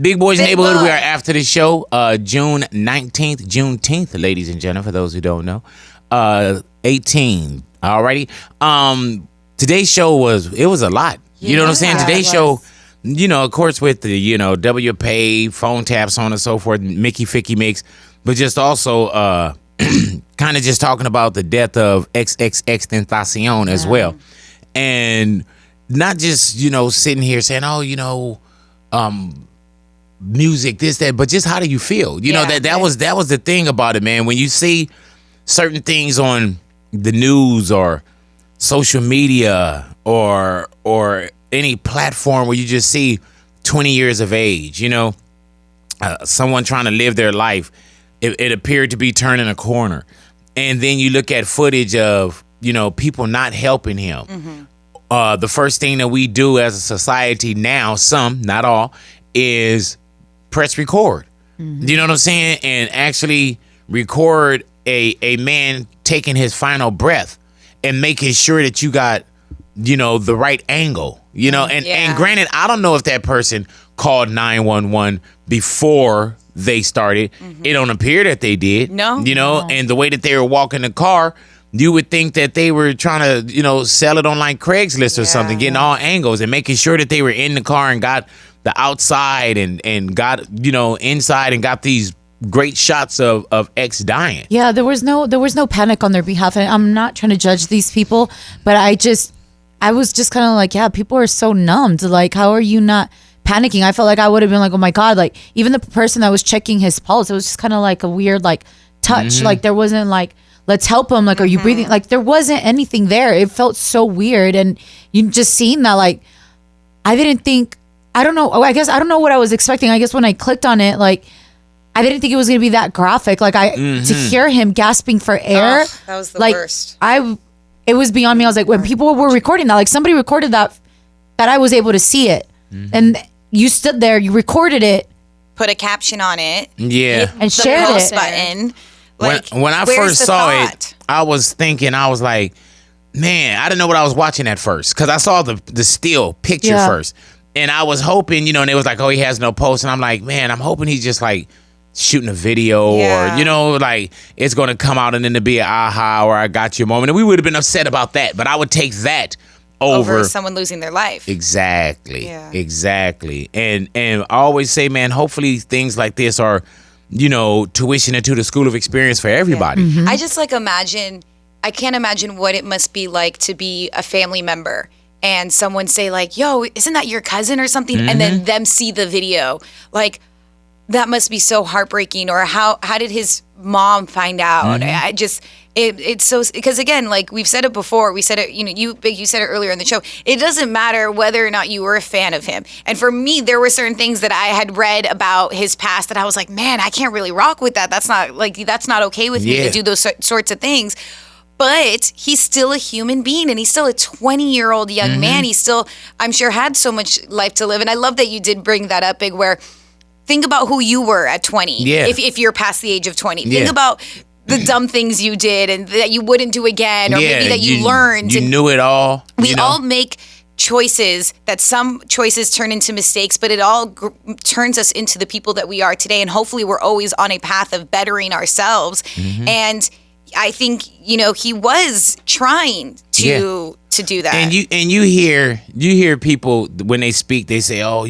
Big Boys Big Neighborhood. Boy. We are after the show, June 19th, Juneteenth, ladies and gentlemen, for those who don't know. 18. Alrighty. Today's show was a lot. You know what I'm saying? Yeah, Today's it show, was. of course, with the, WPay, phone taps, so on and so forth, Mickey Ficky mix, but just also kind of just talking about the death of XXXTentacion as well. And not just, sitting here saying, music, this, that, but just how do you feel? That was the thing about it, man. When you see certain things on the news or social media or any platform where you just see 20 years of age, someone trying to live their life, it appeared to be turning a corner. And then you look at footage of, people not helping him. The first thing that we do as a society now, some, not all, is press record. You know what I'm saying? And actually record a man taking his final breath and making sure that you got, the right angle, and granted, I don't know if that person called 911 before they started. It don't appear that they did. No. And the way that they were walking the car, you would think that they were trying to, sell it on like Craigslist or something, getting all angles and making sure that they were in the car and got the outside and got, inside and got these great shots of X dying. Yeah, there was no panic on their behalf. And I'm not trying to judge these people, but I was just kind of like, yeah, people are so numbed. Like, how are you not panicking? I felt like I would have been like, oh my God, like even the person that was checking his pulse, it was just kind of like a weird like touch. Like there wasn't like, let's help him. Like, are you breathing? Like there wasn't anything there. It felt so weird. And you just seen that, like, I didn't think, I don't know. I guess I don't know what I was expecting. I guess when I clicked on it, like, I didn't think it was going to be that graphic. Like to hear him gasping for air, that was the like, worst. It was beyond me. I was like, when people were recording that, like somebody recorded that I was able to see it. And you stood there, you recorded it. Put a caption on it. Yeah. And shared the post it. button. Like, when I where's first the saw thought? it, I was like, man, I didn't know what I was watching at first because I saw the still picture first. And I was hoping, and it was like, oh, he has no post. And I'm like, man, I'm hoping he's just like shooting a video or, like it's going to come out and then to be an aha or I got your moment. And we would have been upset about that. But I would take that over someone losing their life. Exactly. Yeah. Exactly. And I always say, man, hopefully things like this are, tuition into the school of experience for everybody. Yeah. I just I can't imagine what it must be like to be a family member and someone say like, yo, isn't that your cousin or something? And then them see the video. Like, that must be so heartbreaking. Or how did his mom find out? I just, it's so, because again, like we've said it before, we said it, you said it earlier in the show, it doesn't matter whether or not you were a fan of him. And for me, there were certain things that I had read about his past that I was like, man, I can't really rock with that. That's not okay with me to do those sorts of things. But he's still a human being and he's still a 20-year-old young man. He still, I'm sure, had so much life to live. And I love that you did bring that up, Big, where think about who you were at 20. Yeah. If you're past the age of 20. Yeah. Think about the dumb things you did and that you wouldn't do again, or maybe that you learned. You knew it all. We all make choices that some choices turn into mistakes, but it all turns us into the people that we are today. And hopefully we're always on a path of bettering ourselves. And I think, he was trying to do that. And you hear people when they speak, they say, oh,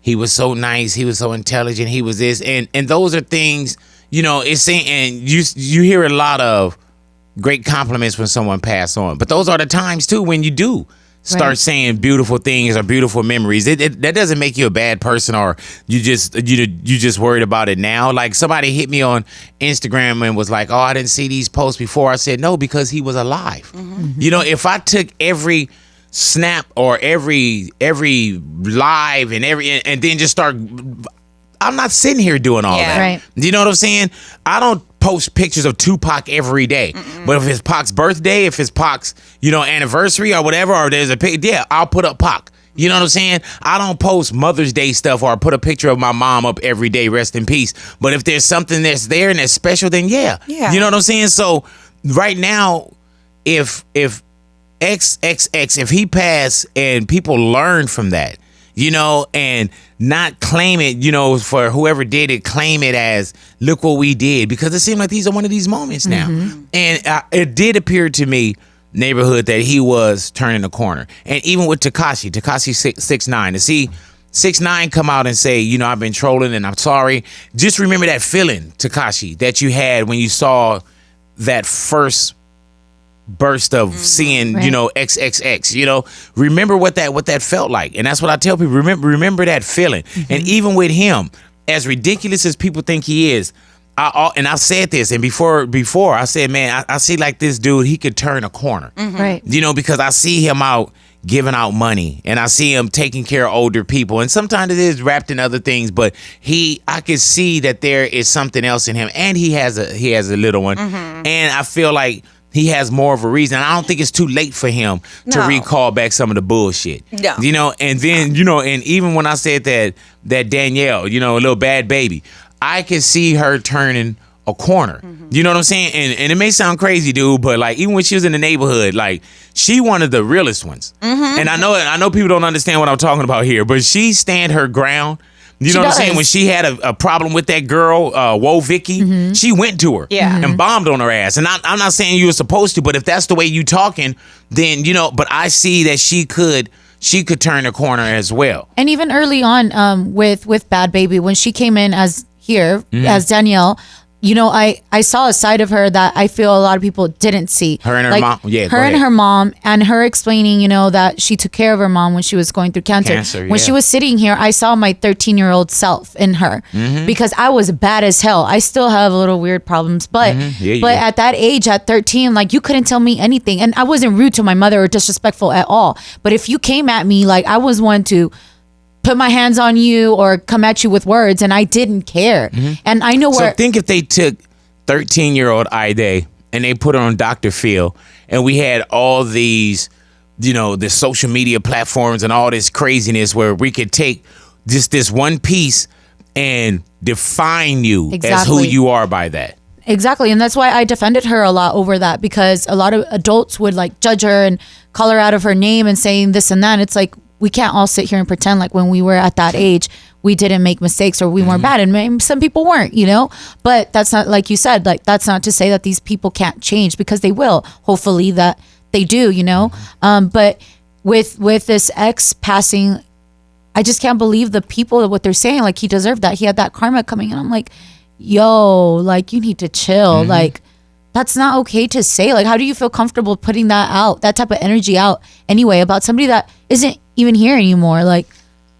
he was so nice, he was so intelligent, he was this, and those are things, it's saying, and you hear a lot of great compliments when someone passed on, but those are the times too when you do start saying beautiful things or beautiful memories. That doesn't make you a bad person, or you just worried about it now. Like somebody hit me on Instagram and was like, oh, I didn't see these posts before. I said, no, because he was alive. If I took every snap or every live and then just start, I'm not sitting here doing all that. Right. You know what I'm saying? I don't post pictures of Tupac every day. But if it's Pac's birthday, if it's Pac's, anniversary or whatever, or there's a picture, I'll put up Pac. You know what I'm saying? I don't post Mother's Day stuff or put a picture of my mom up every day, rest in peace. But if there's something that's there and that's special, then yeah. You know what I'm saying? So right now, if XXX, if he passed and people learn from that, and not claim it, for whoever did it, claim it as, look what we did, because it seemed like these are one of these moments now. And it did appear to me, neighborhood, that he was turning the corner. And even with Tekashi 6ix9ine, to see 6ix9ine come out and say, I've been trolling and I'm sorry. Just remember that feeling, Tekashi, that you had when you saw that first burst of seeing, XXX, remember what that felt like. And that's what I tell people. Remember that feeling. And even with him, as ridiculous as people think he is, and I've said this, and before I said, man, I see like this dude, he could turn a corner. Right. Because I see him out giving out money, and I see him taking care of older people, and sometimes it is wrapped in other things, but I could see that there is something else in him, and he has a little one, and I feel like he has more of a reason. I don't think it's too late for him to recall back some of the bullshit. No. And then, and even when I said that Danielle, a little bad baby, I could see her turning a corner. You know what I'm saying? And it may sound crazy, dude, but like even when she was in the neighborhood, like she one of the realest ones. And I know people don't understand what I'm talking about here, but she stand her ground. You know what I'm saying? When she had a problem with that girl, Whoa Vicky, she went to her and bombed on her ass. And I'm not saying you were supposed to, but if that's the way you talking, then, but I see that she could turn a corner as well. And even early on with Bad Baby, when she came in as Danielle, I saw a side of her that I feel a lot of people didn't see. Her and her mom. Yeah, her and her mom, and her explaining, that she took care of her mom when she was going through cancer. When she was sitting here, I saw my 13-year-old self in her because I was bad as hell. I still have a little weird problems, but at that age, at 13, like you couldn't tell me anything. And I wasn't rude to my mother or disrespectful at all. But if you came at me, like I was one to put my hands on you or come at you with words, and I didn't care. And I know where. So think if they took 13-year-old Ida and they put her on Dr. Phil, and we had all these, the social media platforms and all this craziness where we could take just this one piece and define you as who you are by that. Exactly. And that's why I defended her a lot over that, because a lot of adults would like judge her and call her out of her name and saying this and that. And it's like, we can't all sit here and pretend like when we were at that age, we didn't make mistakes or we weren't bad. And maybe some people weren't, but that's not, like you said, like that's not to say that these people can't change, because they will. Hopefully that they do, but with this ex passing, I just can't believe the people, what they're saying. Like he deserved that. He had that karma coming. And I'm like, yo, like you need to chill. Like that's not okay to say. Like, how do you feel comfortable putting that out, that type of energy out anyway, about somebody that isn't even here anymore? Like,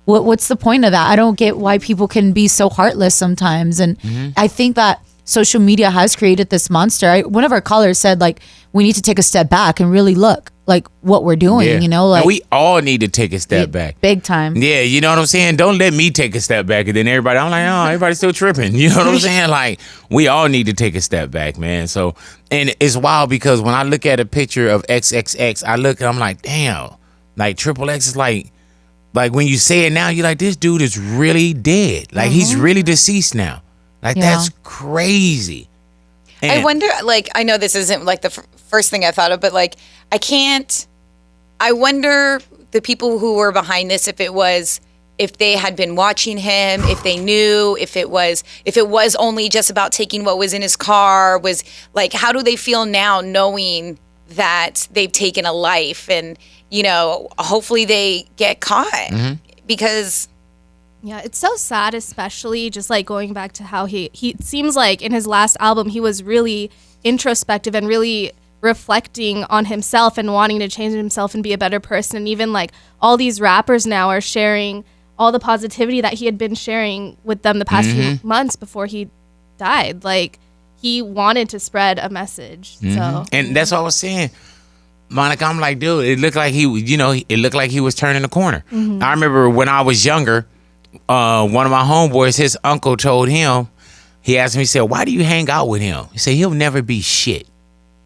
what's the point of that? I don't get why people can be so heartless sometimes. And I think that social media has created this monster. One of our callers said, like, we need to take a step back and really look like what we're doing, like, and we all need to take a step back. Big time. Yeah, you know what I'm saying? Don't let me take a step back and then everybody, I'm like, oh, everybody's still tripping. You know what I'm saying? Like, we all need to take a step back, man. So, and it's wild because when I look at a picture of XXX, I look and I'm like, damn, like Triple X is like when you say it now, you're like, this dude is really dead. Like, he's really deceased now. Like, that's crazy. And I wonder, like, I know this isn't like the first thing I thought of, but like, I wonder the people who were behind this, if they had been watching him, if they knew, if it was only just about taking what was in his car, was like, how do they feel now knowing that they've taken a life, and, hopefully they get caught because. Yeah, it's so sad, especially just like going back to how he seems like in his last album, he was really introspective and really reflecting on himself and wanting to change himself and be a better person. And even like all these rappers now are sharing all the positivity that he had been sharing with them the past few months before he died. Like he wanted to spread a message. So, and that's what I was saying. Monica, I'm like, dude, it looked like he was turning the corner. I remember when I was younger, one of my homeboys, his uncle told him, he asked me, he said, why do you hang out with him? He said, he'll never be shit.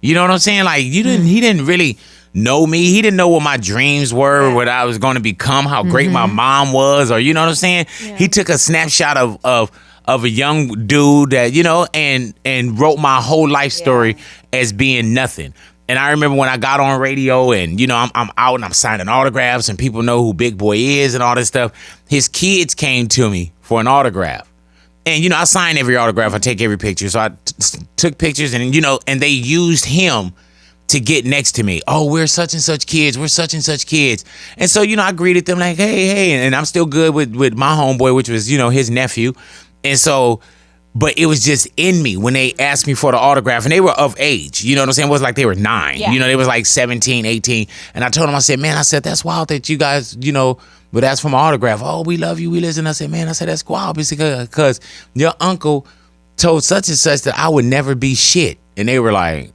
You know what I'm saying? Like, he didn't really know me. He didn't know what my dreams were, what I was going to become, how great my mom was, or you know what I'm saying? Yeah. He took a snapshot of a young dude that, and wrote my whole life story as being nothing. And I remember when I got on radio and, you know, I'm out and I'm signing autographs and people know who Big Boy is and all this stuff. His kids came to me for an autograph. And, you know, I sign every autograph. I take every picture. So I took pictures and, you know, and they used him to get next to me. Oh, we're such and such kids. We're such and such kids. And so, you know, I greeted them like, hey. And I'm still good with my homeboy, which was, you know, his nephew. And so, but it was just in me when they asked me for the autograph, and they were of age. You know what I'm saying? It was like they were 9. Yeah. You know, they was like 17, 18. And I told them, I said, man, that's wild that you guys, you know, would ask for my autograph. Oh, we love you. We listen. I said, man, that's wild. Because your uncle told such and such that I would never be shit. And they were like,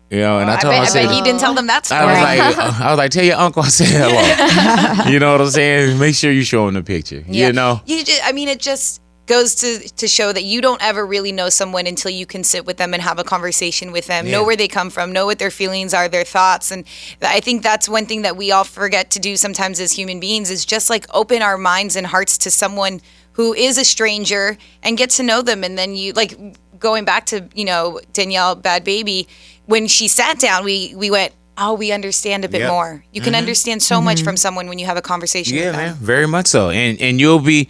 you know, and I told him, I said, bet he didn't tell them that story. I was like, tell your uncle I said hello. You know what I'm saying? Make sure you show him the picture. Yeah. You know? It just goes to show that you don't ever really know someone until you can sit with them and have a conversation with them, know where they come from, know what their feelings are, their thoughts. And I think that's one thing that we all forget to do sometimes as human beings is just like open our minds and hearts to someone who is a stranger and get to know them. And then you, like, going back to, you know, Danielle, Bad Baby, when she sat down, we went, oh, we understand a bit more. You can understand so much from someone when you have a conversation with them. Yeah, man, very much so. And you'll be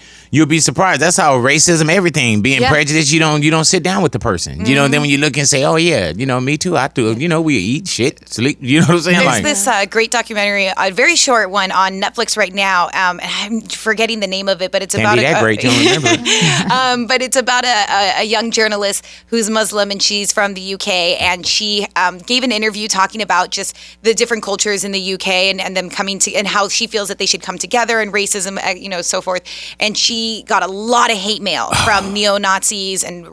surprised. That's how racism, everything, being prejudiced, you don't sit down with the person. You know, and then when you look and say, oh yeah, you know, me too, I do. You know, we eat shit, sleep. You know what I'm saying? There's this great documentary, a very short one on Netflix right now. And I'm forgetting the name of it, but it's Can't about be that great. You don't remember it. but it's about a young journalist who's Muslim and she's from the UK, and she gave an interview talking about just the different cultures in the UK and them coming to, and how she feels that they should come together, and racism, you know, so forth. And she got a lot of hate mail from neo-Nazis and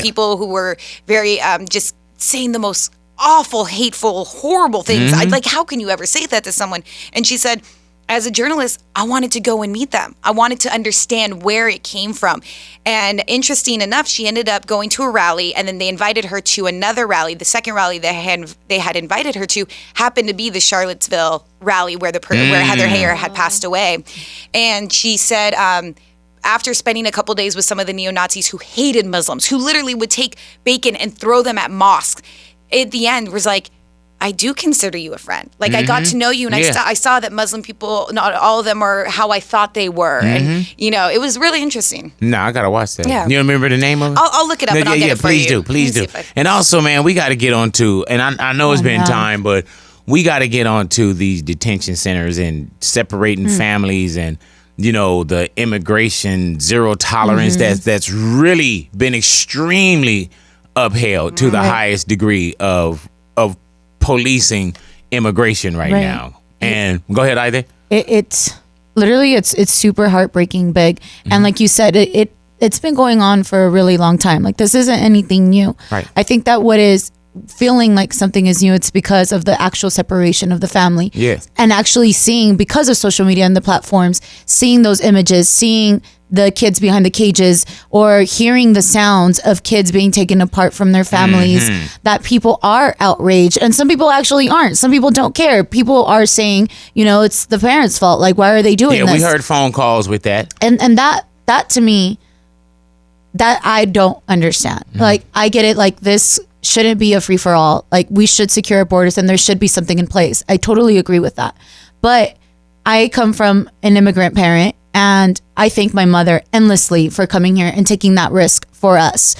people who were very just saying the most awful, hateful, horrible things. Like, how can you ever say that to someone? And she said, as a journalist, I wanted to go and meet them. I wanted to understand where it came from. And interesting enough, she ended up going to a rally, and then they invited her to another rally. The second rally they had invited her to happened to be the Charlottesville rally where where Heather Heyer had passed away. And she said, after spending a couple days with some of the neo-Nazis who hated Muslims, who literally would take bacon and throw them at mosques, at the end was like, I do consider you a friend. Like, I got to know you, and I saw that Muslim people, not all of them are how I thought they were. And, you know, it was really interesting. No, I got to watch that. Yeah. You remember the name of it? I'll look it up and I'll get it for you. Please do. And also, man, we got to get on to, and I know it's been time, but we got to get on to these detention centers and separating families and, you know, the immigration zero tolerance that's really been extremely upheld to the highest degree of policing immigration right now. And go ahead, Ida. It's literally it's super heartbreaking big. And like you said, it's been going on for a really long time. Like, this isn't anything new. Right. I think that what is feeling like something is new, it's because of the actual separation of the family. Yes. And actually seeing, because of social media and the platforms, seeing those images, seeing the kids behind the cages, or hearing the sounds of kids being taken apart from their families, that people are outraged. And some people actually aren't. Some people don't care. People are saying, you know, it's the parents' fault. Like, why are they doing this? Yeah, we heard phone calls with that. And that to me, that I don't understand. Like, I get it. Like, this shouldn't be a free for all. Like, we should secure our borders and there should be something in place. I totally agree with that. But I come from an immigrant parent, and I thank my mother endlessly for coming here and taking that risk for us.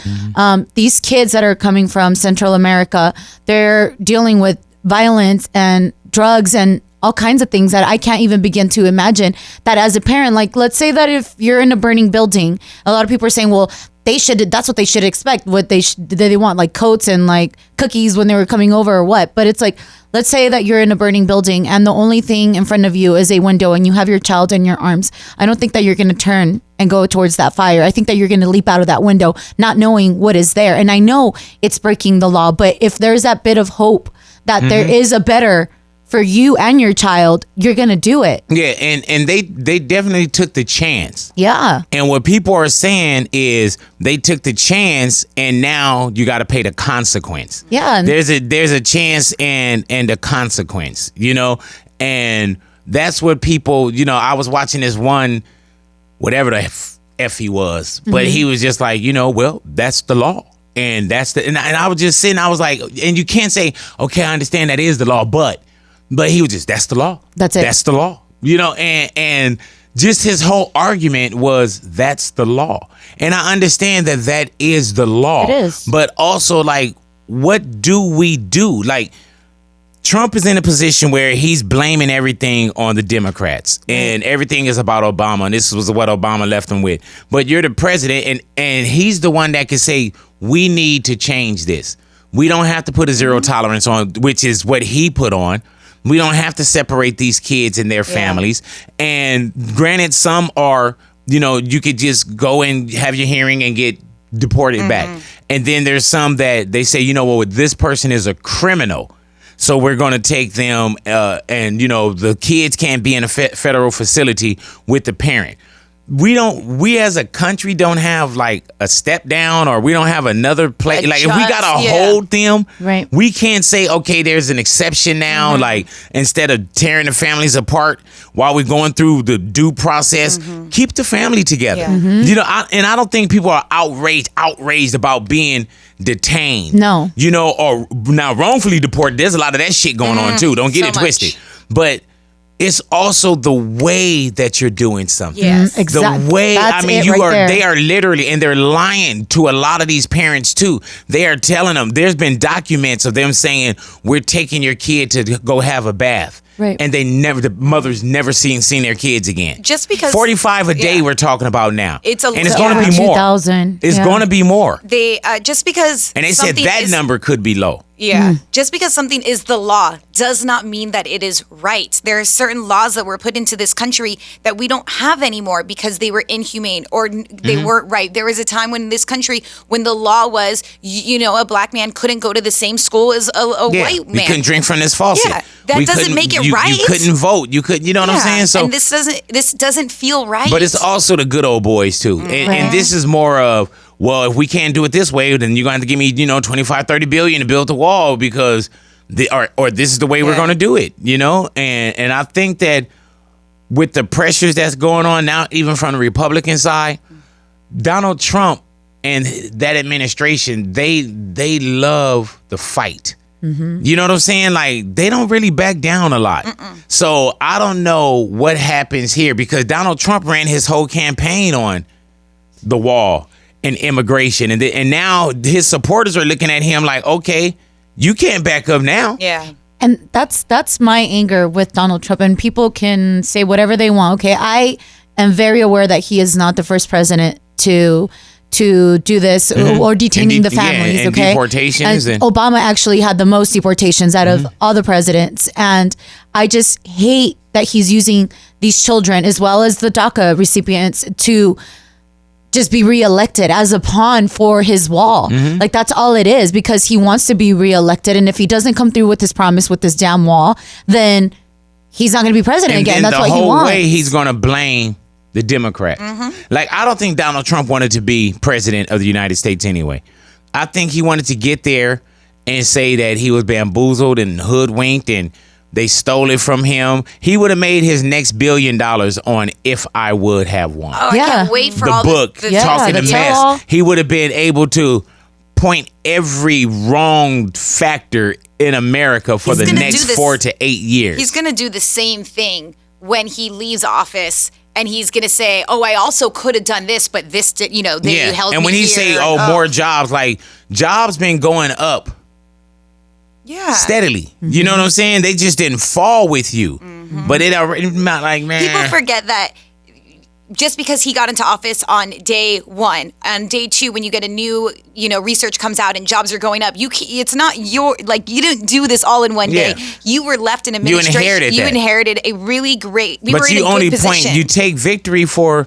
These kids that are coming from Central America, they're dealing with violence and drugs and all kinds of things that I can't even begin to imagine. That as a parent, like, let's say that if you're in a burning building, a lot of people are saying, well, that's what they should expect. What they want, like coats and like cookies when they were coming over or what. But it's like, let's say that you're in a burning building and the only thing in front of you is a window and you have your child in your arms. I don't think that you're going to turn and go towards that fire. I think that you're going to leap out of that window not knowing what is there. And I know it's breaking the law, but if there's that bit of hope that there is a better for you and your child, you're going to do it. Yeah, and they definitely took the chance. Yeah. And what people are saying is they took the chance and now you got to pay the consequence. Yeah. There's a chance and a consequence, you know? And that's what people, you know, I was watching this one, whatever the F he was, but he was just like, you know, well, that's the law. and and I was just sitting. I was like, and you can't say, okay, I understand that is the law, but he was just, that's the law. That's it. That's the law. And just his whole argument was, that's the law. And I understand that is the law. It is. But also, like, what do we do? Like, Trump is in a position where he's blaming everything on the Democrats, and everything is about Obama, and this was what Obama left him with. But you're the president, and he's the one that can say, we need to change this. We don't have to put a zero tolerance on, which is what he put on. We don't have to separate these kids and their families. And granted, some are, you could just go and have your hearing and get deported back. And then there's some that they say, this person is a criminal, so we're going to take them and, the kids can't be in a federal facility with the parent. We as a country don't have like a step down, or we don't have another place. Like, if we got to hold them, right, we can't say, okay, there's an exception now. Like, instead of tearing the families apart while we're going through the due process, keep the family together. I don't think people are outraged about being detained. No. Or now wrongfully deported. There's a lot of that shit going on too. Don't get it twisted. But it's also the way that you're doing something. Yes. Exactly. The way, That's they are literally, and they're lying to a lot of these parents too. They are telling them, there's been documents of them saying, we're taking your kid to go have a bath. Right. And the mothers never seen their kids again. Just because 45 a day we're talking about now. It's and it's going to be more. 2,000. It's going to be more. They just because and they said that number could be low. Yeah. Just because something is the law does not mean that it is right. There are certain laws that were put into this country that we don't have anymore because they were inhumane or they weren't right. There was a time when in this country when the law was, a black man couldn't go to the same school as a white man. We couldn't drink from this faucet. Yeah. That doesn't make it right. You couldn't vote. You could, what I'm saying? So, and this doesn't feel right. But it's also the good old boys too. And this is more of, well, if we can't do it this way, then you're going to have to give me, 25, 30 billion to build the wall because or this is the way we're going to do it, And I think that with the pressures that's going on now, even from the Republican side, Donald Trump and that administration, they love the fight. You know what I'm saying? Like, they don't really back down a lot. So I don't know what happens here because Donald Trump ran his whole campaign on the wall and immigration. And now his supporters are looking at him like, okay, you can't back up now. Yeah. And that's my anger with Donald Trump. And people can say whatever they want. Okay, I am very aware that he is not the first president to do this or detaining the families. And okay, deportations. And Obama actually had the most deportations out of all the presidents. And I just hate that he's using these children as well as the DACA recipients to just be reelected as a pawn for his wall. Like, that's all it is, because he wants to be reelected. And if he doesn't come through with his promise with this damn wall, then he's not going to be president again. That's what he wants. The whole way he's going to blame the Democrat. Like, I don't think Donald Trump wanted to be president of the United States anyway. I think he wanted to get there and say that he was bamboozled and hoodwinked and they stole it from him. He would have made his next $1 billion on If I Would Have One. Oh, I can't wait for the all book, the Talking the the tell-all. Mess. He would have been able to point every wrong factor in America for the next 4 to 8 years. He's going to do the same thing when he leaves office. And he's going to say, oh, I also could have done this, but this did, they held me here. And when he say, more jobs, like, jobs been going up steadily. You know what I'm saying? They just didn't fall with you. But it already, not like, man. People forget that just because he got into office on day one, on day two, when you get a new, research comes out and jobs are going up, it's not you didn't do this all in one day. You were left in administration. You inherited a really great, we were in a good position. You take victory for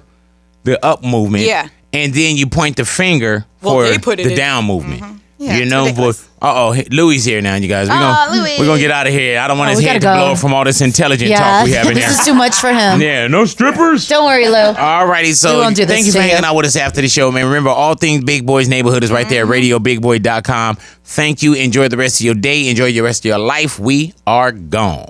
the up movement. Yeah. And then you point the finger for the down movement. Yeah, but Louis here now, you guys. We're gonna get out of here. I don't want his head to blow from all this intelligent talk we have in here. This is too much for him. Yeah, no strippers. Don't worry, Lou. Alrighty, so thank you for hanging out with us after the show, man. Remember, all things Big Boy's Neighborhood is right there at RadioBigBoy.com. Thank you. Enjoy the rest of your day. Enjoy the rest of your life. We are gone.